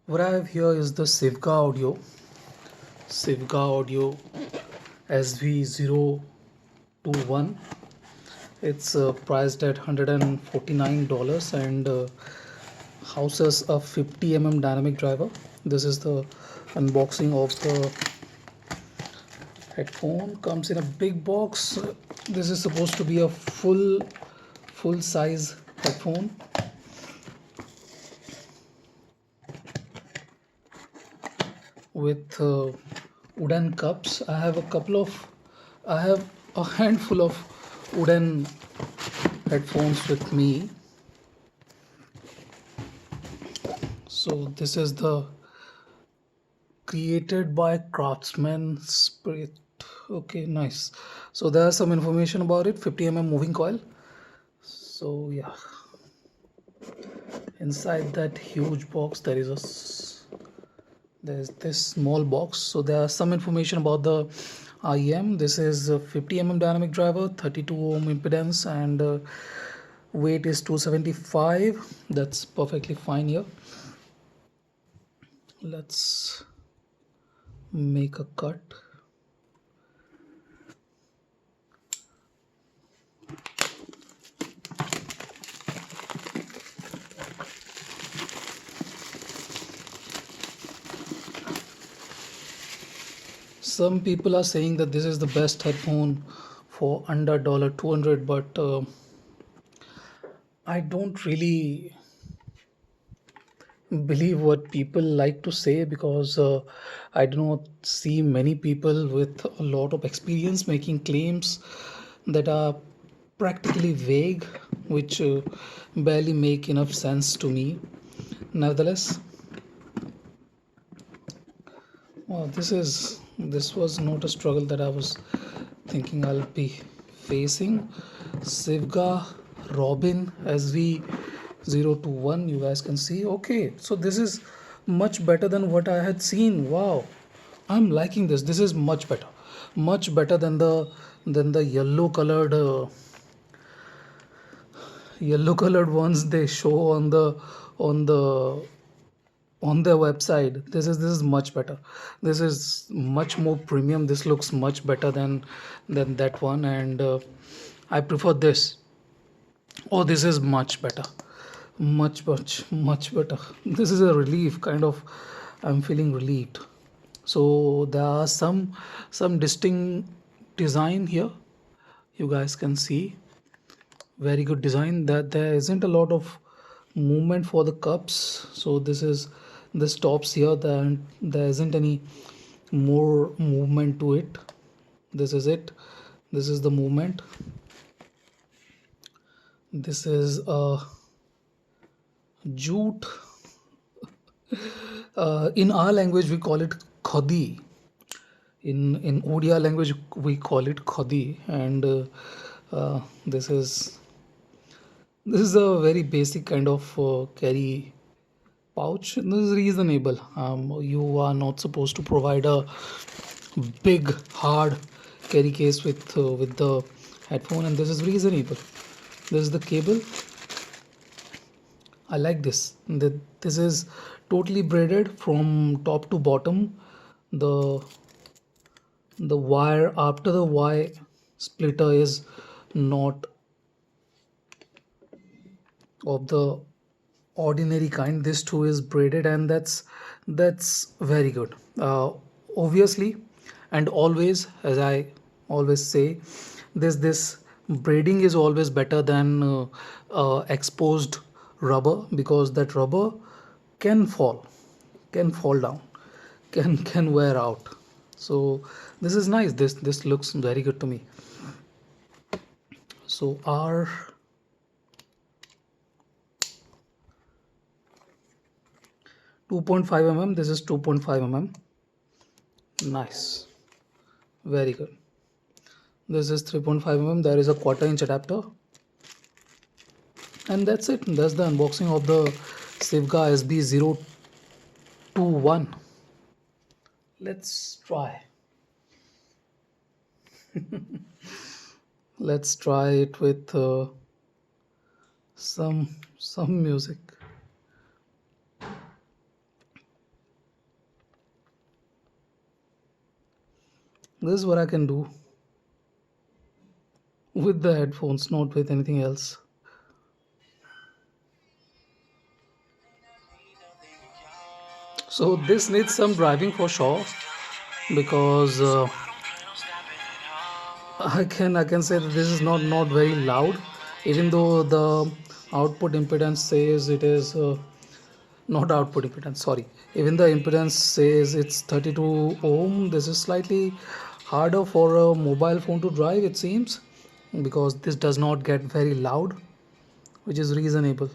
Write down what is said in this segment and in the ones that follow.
What I have here is the Sivga Audio SV021. It's priced at $149 and houses a 50 dynamic driver. This is the unboxing of the headphone. Comes in a big box. This is supposed to be a full size headphone with wooden cups. I have a handful of wooden headphones with me. So this is the created by Craftsman Spirit. Okay, nice. So there's some information about it. 50 moving coil. So yeah, inside that huge box there's this small box. So there are some information about the IEM. This is a 50 dynamic driver, 32 ohm impedance, and weight is 275. That's perfectly fine here. Let's make a cut. Some people are saying that this is the best headphone for under $200, but I don't really believe what people like to say because I do not see many people with a lot of experience making claims that are practically vague, which barely make enough sense to me. Nevertheless, well, this was not a struggle that I was thinking I'll be facing. Sivga Robin SV021, you guys can see. Okay, so this is much better than what I had seen. Wow, I'm liking this. This is much better than the yellow colored ones they show on the on their website. This is much better. This is much more premium. This looks much better than that one, and I prefer this. Oh, this is much better. Much better. This is a relief kind of. I'm feeling relieved. So there are some distinct design here. You guys can see very good design. That there isn't a lot of movement for the cups. So this stops here. Then there isn't any more movement to it. This is it. This is the movement. This is a jute. In our language we call it khadi. In Odia language we call it khadi, and this is a very basic kind of carry pouch. This is reasonable. You are not supposed to provide a big hard carry case with the headphone, and this is reasonable. This is the cable. I like this. This is totally braided from top to bottom. The the wire after the Y splitter is not of the ordinary kind. This too is braided, and that's very good. Obviously, and always, as I always say, this braiding is always better than exposed rubber, because that rubber can fall down, can wear out. So this is nice. This looks very good to me. So our 2.5 this is 2.5 nice, very good. This is 3.5 there is a quarter-inch adapter, and that's it. That's the unboxing of the Sivga SB021. Let's try. Let's try it with some music. This is what I can do with the headphones, not with anything else. So this needs some driving for sure, because I can say that this is not very loud, even though the output impedance says it is not output impedance. Sorry, even the impedance says it's 32 ohm. This is slightly harder for a mobile phone to drive, it seems, because this does not get very loud, which is reasonable.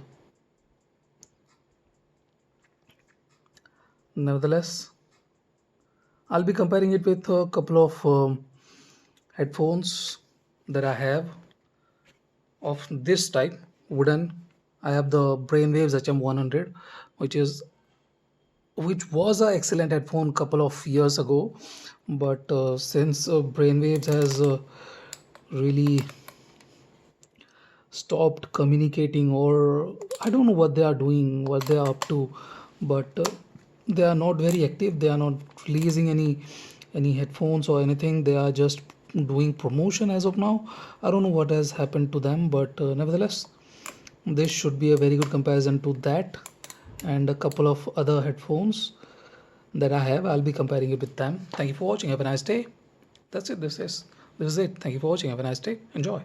Nevertheless, I'll be comparing it with a couple of headphones that I have of this type, wooden. I have the Brainwaves HM100, which is which was an excellent headphone couple of years ago, but since Brainwaves has really stopped communicating, or I don't know what they are doing, what they are up to, but they are not very active. They are not releasing any headphones or anything. They are just doing promotion as of now. I don't know what has happened to them, but nevertheless, this should be a very good comparison to that and a couple of other headphones that I have. I'll be comparing it with them. Thank you for watching. Have a nice day. That's it. This is it. Thank you for watching. Have a nice day. Enjoy.